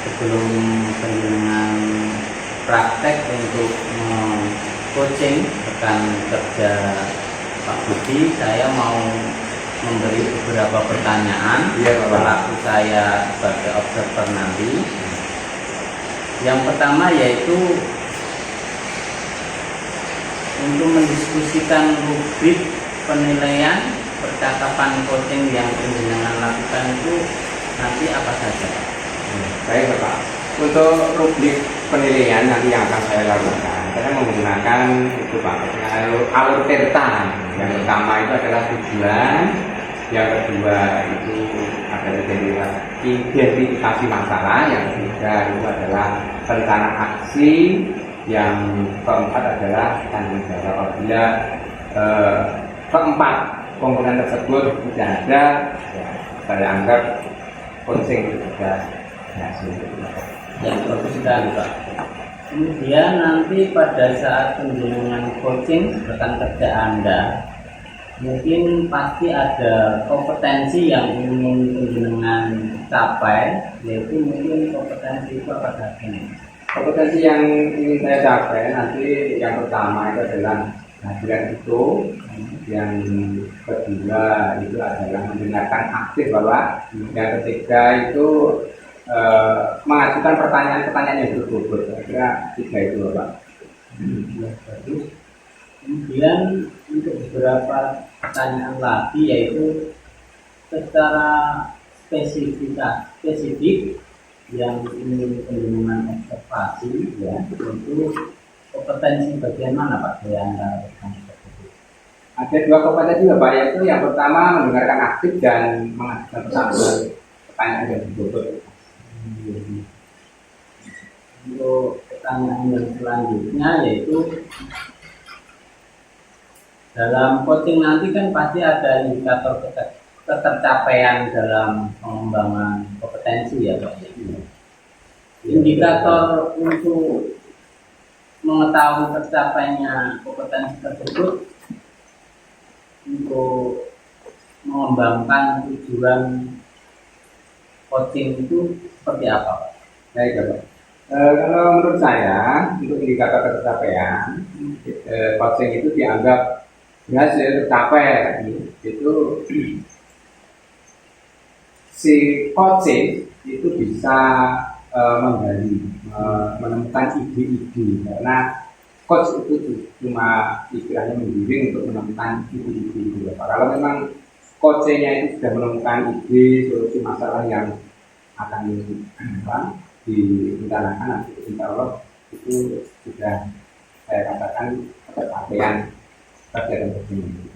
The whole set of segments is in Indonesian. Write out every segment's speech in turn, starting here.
sebelum penjenengan praktek untuk coaching rekan kerja Pak Budi, saya mau memberi beberapa pertanyaan pelaku saya sebagai observer nanti. Yang pertama yaitu untuk mendiskusikan rubrik penilaian percakapan coaching yang penjenengan lakukan itu nanti apa saja, Pak? Baik Bapak, untuk rubrik penilaian nanti yang akan saya lakukan, saya menggunakan itu Pak, alur cerita. Yang pertama itu adalah tujuan, yang kedua itu adalah identifikasi masalah, yang ketiga itu adalah rencana aksi, yang keempat adalah tanggung jawab. Apabila keempat komponen tersebut tidak ada, ya, saya anggap coaching itu sudah berhasil. Yang bagus sekali, Pak. Kemudian nanti pada saat penjenengan coaching rekan kerja Anda, mungkin pasti ada kompetensi yang ingin penjenengan capai, yaitu mungkin kompetensi itu apa saja? Kompetensi yang ingin saya capai nanti yang pertama itu adalah kehadiran itu, yang kedua itu adalah mendengarkan aktif Bapak, yang ketiga itu mengajukan pertanyaan-pertanyaan yang berbobot. Saya kira tiga itu Bapak. Bagus. Kemudian untuk beberapa pertanyaan lagi, yaitu secara spesifik yang ingin penjenengan observasi, ya, untuk kompetensi bagian mana Pak yang Anda lakukan? Ada dua kompetensi Bapak, yaitu yang pertama mendengarkan aktif dan mengajukan pertanyaan yang berbobot. Untuk pertanyaan yang selanjutnya, yaitu dalam coaching nanti kan pasti ada indikator ketercapaian dalam pengembangan kompetensi, ya Pak. Indikator untuk mengetahui tercapainya kompetensi tersebut untuk mengembangkan tujuan coaching itu seperti apa, Pak? Baik Bapak. Kalau menurut saya untuk indikator tercapaian coaching itu dianggap berhasil tercapai, itu si coaching itu bisa menggali, menemukan ide-ide, karena coach itu cuma istilahnya menggiring untuk menemukan ide-ide. Kalau memang coachingnya itu sudah menemukan ide solusi masalah yang akan direncanakan, nanti insya Allah itu sudah saya katakan tercapaian kerja ini.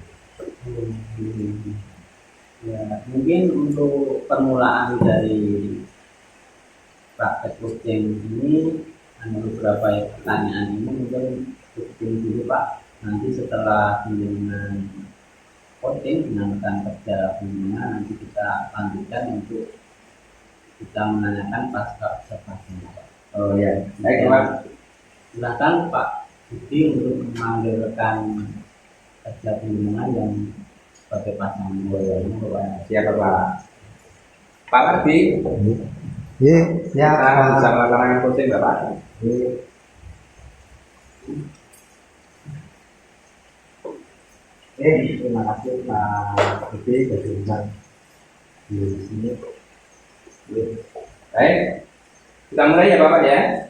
Ya, mungkin untuk permulaan dari praktek coaching ini ada beberapa pertanyaan ini mungkin cukup dulu Pak. Nanti setelah penjenengan coaching dengan rekan kerja penjenengan, nanti kita lanjutkan untuk kita menanyakan pasca observasi. Oh ya, baik Pak. Silakan Pak Budi untuk memanggil rekan kerja penjenengan yang sebagai pasangan. Siapa Pak? Pak Ardi. Ya, kita bisa melaksanakan coaching Bapak. Terima kasih Pak Budi sudah di sini. Baik, kita mulai ya Bapak ya.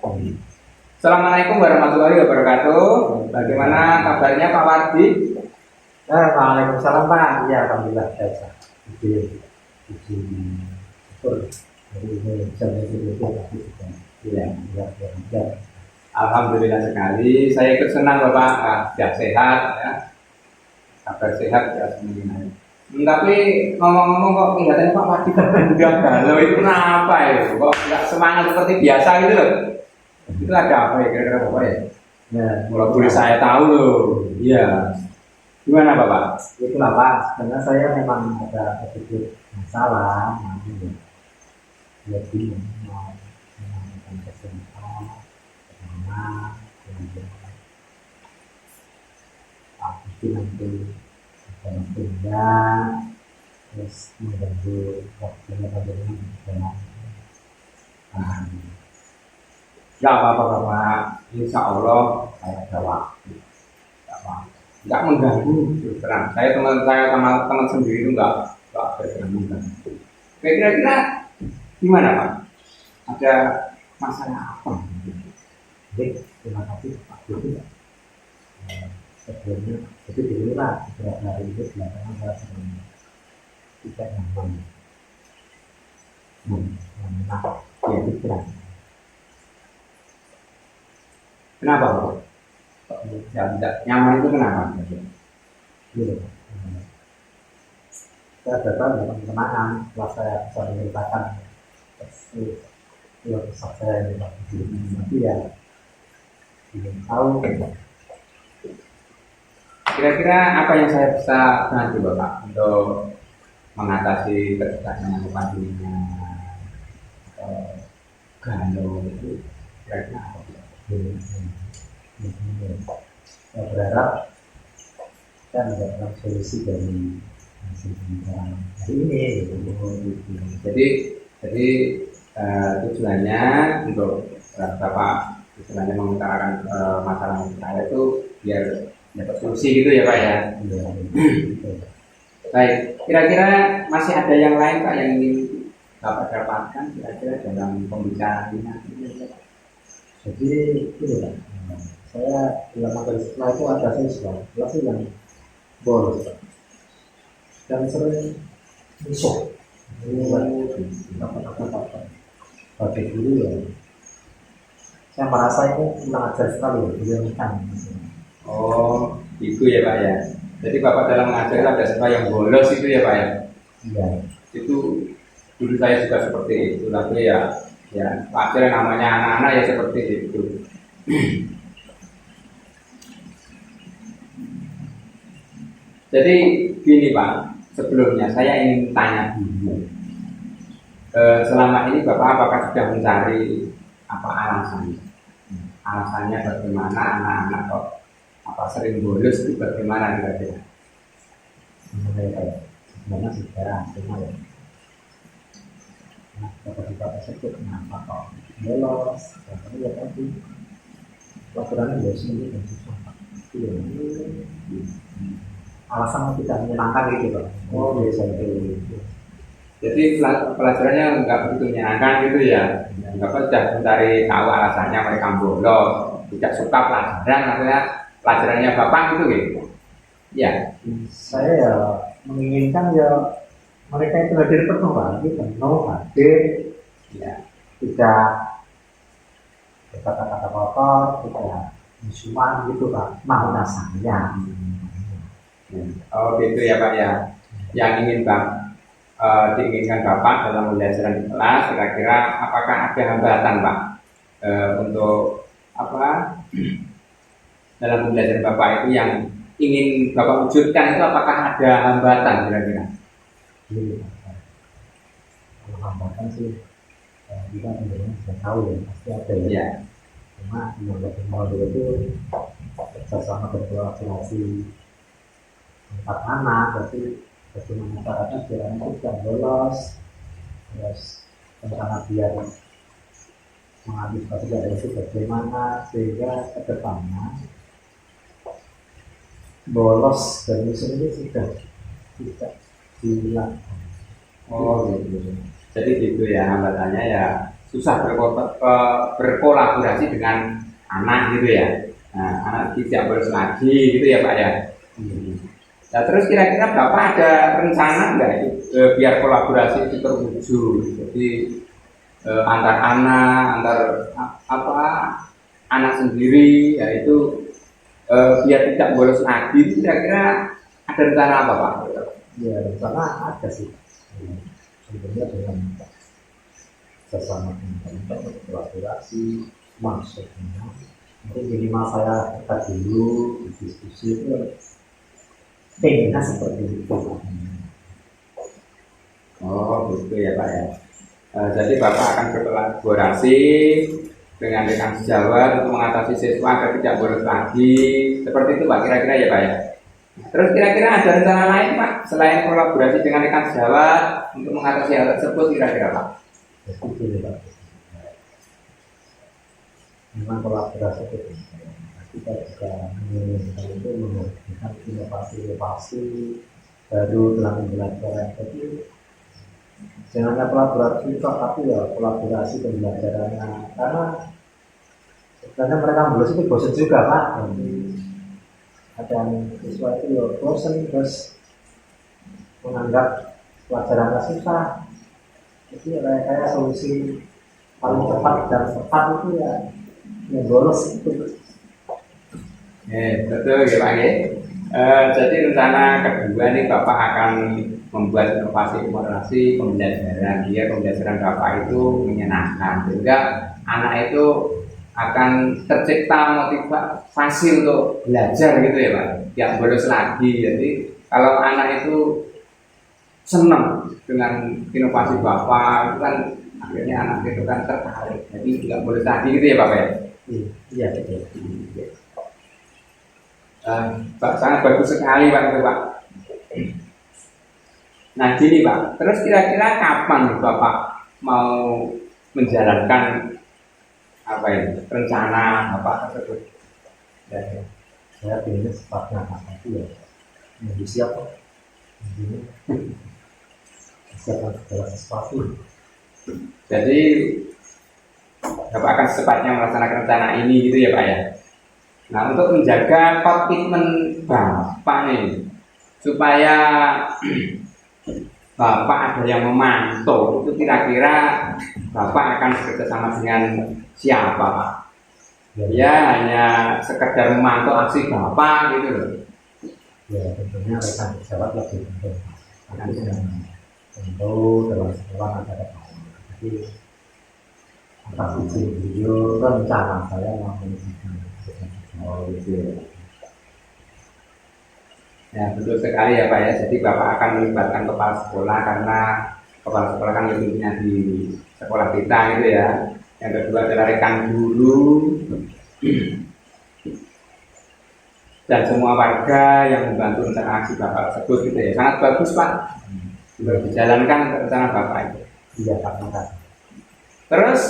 Assalamualaikum warahmatullahi wabarakatuh. Bagaimana kabarnya Pak Wardi? Waalaikumsalam Pak. Ya, alhamdulillah sehat. Alhamdulillah sekali. Saya ikut senang Bapak, sudah sehat ya. Kabar sehat ya semuanya. Tapi ngomong-ngomong kok kelihatannya Pak Wardi udah galau, itu kenapa ya? Kok nggak semangat seperti biasa gitu loh? Itu ada apa ya kira-kira Bapak ya? Ya, Kalau boleh saya tahu loh. Iya. Gimana Bapak? itulah Pak. Sebenarnya saya memang ada sedikit masalah. Ya bingung mau menanyakan kesempatan bagaimana kemudian pasti nanti akan pindah terus mengganggu waktunya bagaimana. Nggak apa-apa Bapak, insya Allah saya ada waktu. Nggak apa, nggak mengganggu terus terang. Saya sama teman sendiri itu nggak ada yang mengganggu. Kira-kira gimana Pak? Ada masalah apa? Baik, terima kasih Pak Budi. Sebelumnya, jadi dulu lah beberapa hari itu belakangan saya sering tidak nyaman, nah, ya pikiran. Kenapa Pak? Ya, tidak nyaman itu kenapa? Gitu. Saya dapat dalam kenangan setelah saya bisa menceritakan kisah saya di Pak Budi. Tapi ya belum tahu. Kira-kira apa yang saya bisa bantu Bapak untuk mengatasi ketidaknyamanan dirinya galau itu kira-kira apa? Saya berharap kita mendapatkan solusi dari hasil pembicaraan hari ini. Jadi tujuannya untuk Bapak istilahnya mengutarakan masalah saya itu biar dapat solusi gitu ya Pak ya. Baik, kira-kira masih ada yang lain Pak yang ingin Bapak dapatkan kira-kira dalam pembicaraan ini? Jadi ini Pak, saya dalam materi setelah itu ada siswa kelas yang bolos Pak, dan sering musuh. Ini apa bagi guru ya. Saya merasa ini kurang ajar sekali beliau kan. Oh, itu ya Pak ya. Jadi Bapak dalam mengajar itu ada siswa yang bolos itu ya Pak ya. Iya. Itu dulu saya juga seperti itu, tapi ya wajar namanya anak-anak ya seperti itu. Jadi gini Pak, sebelumnya saya ingin tanya dulu. Selama ini Bapak apakah sudah mencari apa alasannya? Alasannya bagaimana anak-anak kok apa sering bolos itu bagaimana kira-kira? Sebenarnya sejarah cuma ya. Nah, bapak-bapak tersebut kenapa kok bolos? Karena ya tadi pelajarannya bolos ini dan susah. Iya. Alasan tidak menyenangkan gitu Pak. Oh biasa itu. Jadi pelajarannya nggak begitu menyenangkan gitu ya. Bapak sudah mencari tahu alasannya mereka bolos, tidak suka pelajaran, maksudnya pelajarannya Bapak gitu. Ya. Saya ya menginginkan ya mereka itu hadir penuh lagi, penuh hadir, Ya. tidak kata-kata apa, tidak musuhan gitu Pak, maunya saya. Oh gitu ya Pak ya. Yang ingin diinginkan Bapak dalam pembelajaran di kelas, kira-kira apakah ada hambatan Pak untuk apa dalam pembelajaran Bapak itu yang ingin Bapak wujudkan itu apakah ada hambatan kira-kira? Kalau hambatan sih kita sebenarnya sudah tahu ya pasti ada ya. Ya. Cuma yang lebih mau dulu itu bersama berkolaborasi empat anak, berarti bagaimana caranya biar anak itu tidak bolos, terus rencana biar mengantisipasi dari itu bagaimana sehingga ke depannya bolos dan musim ini sudah tidak dilakukan. Oh gitu. Jadi gitu ya hambatannya ya susah berkolaborasi dengan anak gitu ya. Nah, anak tidak bolos lagi gitu ya Pak ya. Nah terus kira-kira Bapak ada rencana nggak itu biar kolaborasi itu terwujud? Jadi antar anak, antar anak sendiri, yaitu biar tidak bolos lagi. Kira-kira ada rencana apa Pak? Ya rencana ada sih. Sebenarnya dengan sesama teman-teman berkolaborasi maksudnya mungkin minimal saya dekat dulu diskusi itu pengennya seperti itu. Oh gitu ya Pak ya. Jadi Bapak akan berkolaborasi dengan rekan sejawat untuk mengatasi siswa agar tidak bolos lagi. Seperti itu Pak kira-kira ya Pak ya. Terus kira-kira ada rencana lain Pak selain kolaborasi dengan rekan sejawat untuk mengatasi hal tersebut kira-kira Pak? Itu ya Pak. Memang kolaborasi itu kita juga menginginkan itu menghadirkan inovasi-inovasi baru dalam pembelajaran. Jadi jangan hanya kolaborasi itu, tapi ya kolaborasi pembelajarannya. Karena sebenarnya mereka lulus itu bosan juga Pak. Jadi ada yang siswa itu ya bosan terus menganggap pelajarannya susah. Jadi kayak solusi paling cepat dan tepat itu ya yang bolos itu. Betul ya Pak ya. Jadi rencana kedua nih Bapak akan membuat inovasi pembelajaran. Dia pembelajaran Bapak itu menyenangkan sehingga anak itu akan tercipta motivasi untuk belajar gitu ya Pak. Tidak bolos lagi. Jadi kalau anak itu senang dengan inovasi Bapak itu kan akhirnya anak itu kan tertarik. Jadi tidak bolos lagi gitu ya Bapak ya. Iya betul. Pak, sangat bagus sekali Pak itu Pak. Nah gini Pak, terus kira-kira kapan Bapak mau menjalankan apa ini rencana Bapak tersebut? Saya pilih sepatnya itu ya menjadi siapa? Ini siapa segala sesuatu. Jadi Bapak akan secepatnya melaksanakan rencana ini gitu ya Pak ya. Nah untuk menjaga komitmen Bapak nih supaya Bapak ada yang memantau itu kira-kira Bapak akan bekerjasama dengan siapa Pak? Ya hanya sekedar memantau aksi Bapak gitu loh. Ya tentunya rekan pejabat lebih penting. Tentu dalam sekolah ada jadi atas izin beliau rencana saya mau menunjukkan. Oh gitu. Ya betul sekali ya Pak ya. Jadi Bapak akan melibatkan kepala sekolah karena kepala sekolah kan lebihnya di sekolah kita gitu ya. Yang kedua adalah rekan guru dan semua warga yang membantu rencana aksi Bapak tersebut gitu ya. Sangat bagus Pak. Sudah dijalankan rencana Bapak itu. Iya Pak, makasih. Terus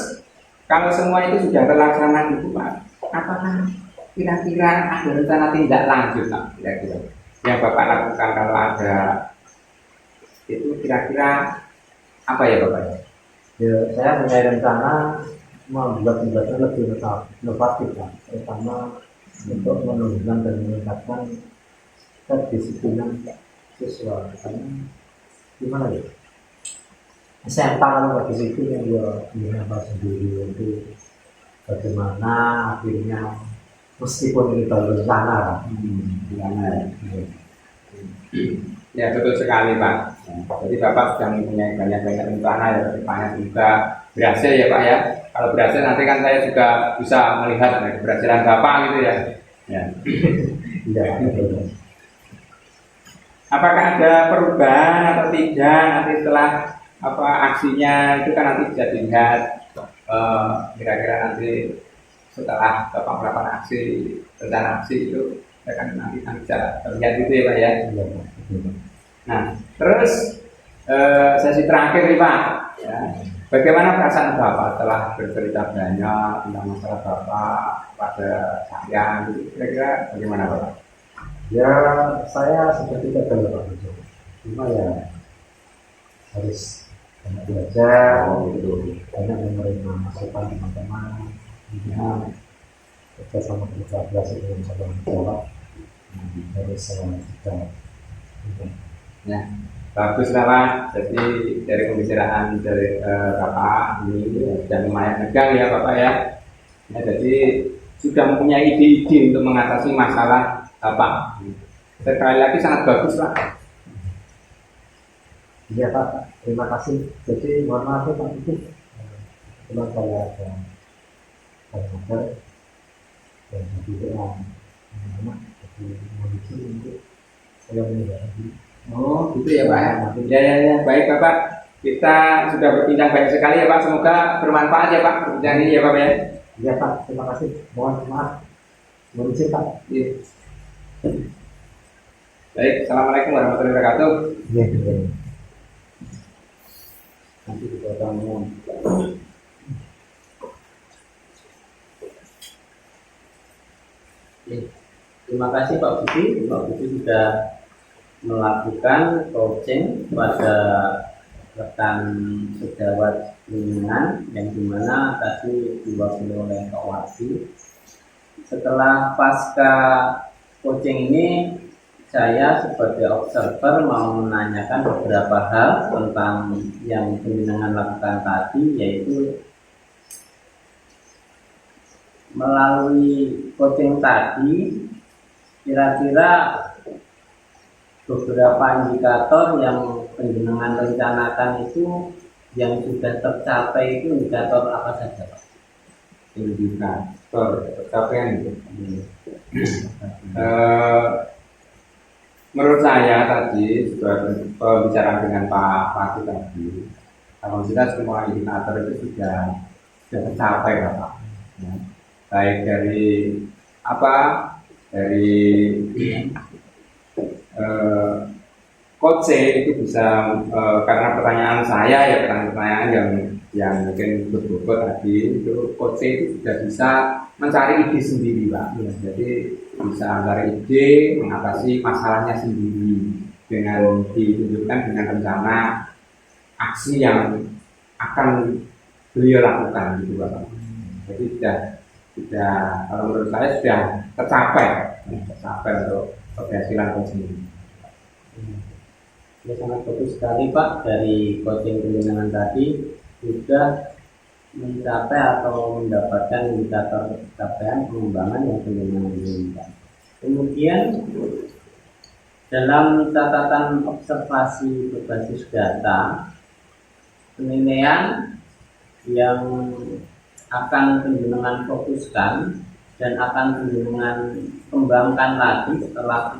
kalau semua itu sudah terlaksana gitu Pak, apakah kira-kira ada rencana tindak lanjut Pak? Kira-kira yang Bapak lakukan kalau ada itu kira-kira apa ya Bapak? Ya, saya punya rencana membuat pembelajaran lebih inovatif Pak, terutama untuk menunjukkan dan meningkatkan kedisiplinan siswa. Karena gimana ya? SMA kalau nggak disiplin dia apa sendiri itu bagaimana akhirnya meskipun ini baru rencana Ya betul sekali Pak. Jadi Bapak sudah mempunyai banyak-banyak rencana ya depannya juga berhasil ya Pak ya. Kalau berhasil nanti kan saya juga bisa melihat keberhasilan Bapak gitu ya. Ya. Apakah ada perubahan atau tidak nanti setelah apa aksinya itu kan nanti bisa dilihat kira-kira nanti setelah Bapak melakukan aksi rencana aksi itu akan nanti bisa terlihat gitu ya Pak ya. Nah terus sesi terakhir nih Pak ya, bagaimana perasaan Bapak setelah bercerita banyak tentang masalah Bapak pada saya gitu, kira-kira bagaimana Bapak? Ya saya seperti gagal Pak Bejo, cuma ya harus banyak belajar, banyak menerima masukan teman-teman, kerja sama kolaborasi dengan cabang jawab, harus saya juga. Ya, bagus lah Pak. Jadi dari pembicaraan dari Bapak ini sudah lumayan tegang ya Bapak ya. Ya, jadi sudah mempunyai ide-ide untuk mengatasi masalah Bapak. Sekali lagi sangat bagus Pak. Iya Pak, terima kasih. Jadi mohon maaf Pak itu, cuma saya ada kader dan juga anak jadi kondisi untuk saya menjadi. Oh gitu ya Pak. Ya baik Bapak. Kita sudah berbincang banyak sekali ya Pak. Semoga bermanfaat ya Pak perbincangan ini ya Pak ya. Iya Pak, terima kasih. Mohon maaf. Mohon izin Pak. Ya. Baik, assalamualaikum warahmatullahi wabarakatuh. Iya. Nanti kita ketemu. Oke. Terima kasih Pak Budi. Pak Budi sudah melakukan coaching pada rekan sejawat lingkungan yang dimana tadi diwakili oleh Pak Wati. Setelah pasca coaching ini, saya sebagai observer mau menanyakan beberapa hal tentang yang penjenengan lakukan tadi, yaitu melalui coaching tadi kira-kira beberapa indikator yang penjenengan rencanakan itu yang sudah tercapai itu indikator apa saja Pak? Indikator pencapaian itu. Menurut saya tadi sudah pembicaraan dengan Pak Pati tadi, kalau kita semua indikator itu sudah tercapai Pak. Ya. Baik dari apa, dari coach itu bisa karena pertanyaan saya ya, pertanyaan yang mungkin berbobot tadi itu, coach itu sudah bisa mencari ide sendiri Pak. Ya, jadi bisa mencari ide mengatasi masalahnya sendiri dengan ditunjukkan dengan rencana aksi yang akan beliau lakukan gitu Pak. Jadi sudah kalau menurut saya sudah tercapai untuk keberhasilan coaching ini. Ya, sangat bagus sekali Pak, dari coaching penjenengan tadi sudah mencapai atau mendapatkan indikator capaian pengembangan yang penjenengan inginkan. Kemudian dalam catatan observasi berbasis data, penilaian yang akan penjenengan fokuskan dan akan penjenengan kembangkan lagi setelah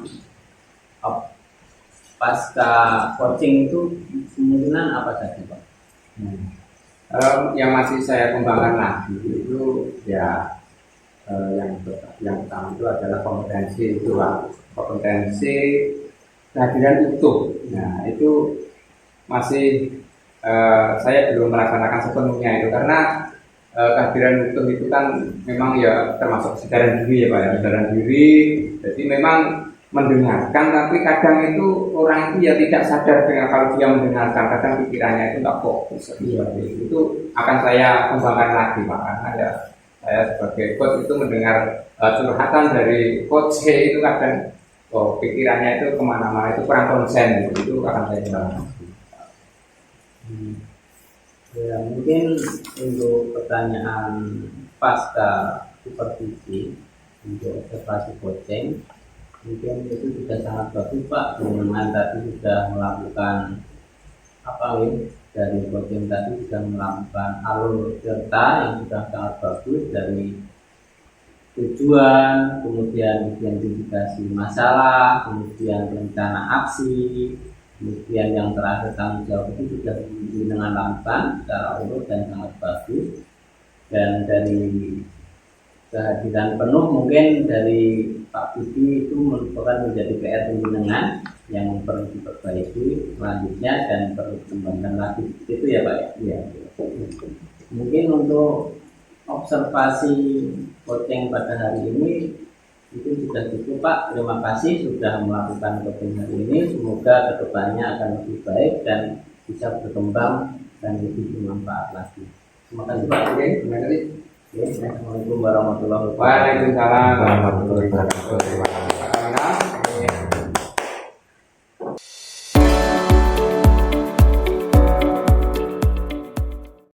pasca coaching itu kemungkinan apa saja Pak? Yang masih saya kembangkan lagi itu ya yang pertama itu adalah kompetensi itu Pak. Kompetensi kehadiran utuh. Nah itu masih saya belum melaksanakan sepenuhnya itu, karena kehadiran utuh itu kan memang ya termasuk kesadaran diri ya Pak ya, kesadaran diri. Jadi memang mendengarkan, tapi kadang itu orang itu ya tidak sadar dengan kalau dia mendengarkan, kadang pikirannya itu nggak fokus seperti itu. Itu akan saya kembangkan lagi Pak, karena ya saya sebagai coach itu mendengar curhatan dari coach itu kadang pikirannya itu kemana-mana, itu kurang konsen, itu akan saya kembangkan. Ya, mungkin untuk pertanyaan pasca supervisi untuk observasi coaching, mungkin itu sudah sangat bagus Pak. Dengan tadi sudah melakukan dari coaching tadi sudah melakukan alur cerita yang sudah sangat bagus, dari tujuan, kemudian identifikasi masalah, kemudian rencana aksi, kemudian yang terakhir tanggung jawab, itu sudah dengan lakukan secara urut dan sangat bagus. Dan dari kehadiran penuh mungkin dari Pak Budi itu merupakan menjadi PR penjenengan yang perlu diperbaiki selanjutnya dan perlu dikembangkan lagi. Itu ya Pak ya. Mungkin untuk observasi coaching pada hari ini itu sudah cukup Pak. Terima kasih sudah melakukan coaching hari ini. Semoga kedepannya akan lebih baik dan bisa berkembang dan lebih bermanfaat lagi. Terima kasih Pak. Terima kasih. Assalamualaikum warahmatullahi wabarakatuh. Waalaikumsalam warahmatullahi wabarakatuh.